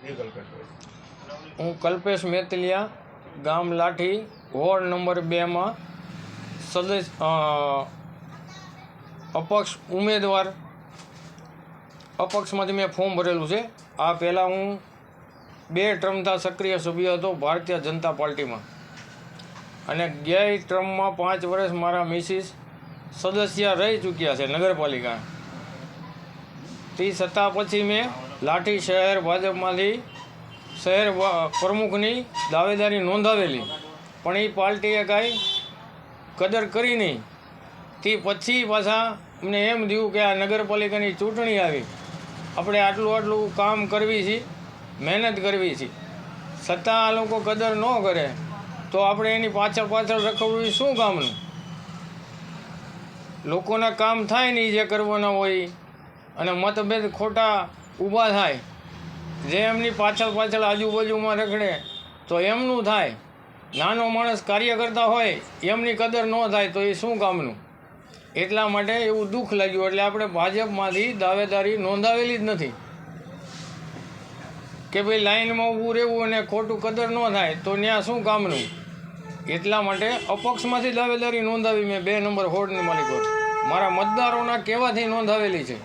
હું કલ્પેશ મેતલિયા, ગામ લાઠી, ward number 2માં સદસ્ય અપક્ષ ઉમેદવાર અપક્ષમાંથી મેં ફોર્મ ભરેલું છે. આ પહેલાં હું 2 ટર્મથી સક્રિય સભ્ય હતો ભારતીય જનતા પાર્ટીમાં, અને ગઈ ટર્મમાં 5 વર્ષ મારા મિસિસ સદસ્ય રહી ચૂક્યા છે નગરપાલિકા. તે છતાં પછી મેં લાઠી શહેર ભાજપમાંથી શહેર પ્રમુખની દાવેદારી નોંધાવેલી, પણ એ પાર્ટીએ કાંઈ કદર કરી નહીં. તે પછી પાછા અમને એમ થયું કે આ નગરપાલિકાની ચૂંટણી આવી, આપણે આટલું કામ કરવી છે, મહેનત કરવી છે, છતાં આ લોકો કદર ન કરે તો આપણે એની પાછળ રખડવું શું કામનું? લોકોના કામ થાય નહીં જે કરવાના હોય, અને મતભેદ ખોટા ઊભા થાય. જે એમની પાછળ આજુબાજુમાં રખડે તો એમનું થાય. નાનો માણસ કાર્ય કરતા હોય એમની કદર ન થાય તો એ શું કામનું? એટલા માટે એવું દુઃખ લાગ્યું, એટલે આપણે ભાજપમાંથી દાવેદારી નોંધાવેલી જ નથી કે ભાઈ લાઈનમાં ઊભું રહેવું અને ખોટું કદર ન થાય તો ત્યાં શું કામનું? એટલા માટે અપક્ષમાંથી દાવેદારી નોંધાવી મેં 2 નંબર વોર્ડની માલિકો મારા મતદારોના કહેવાથી નોંધાવેલી છે.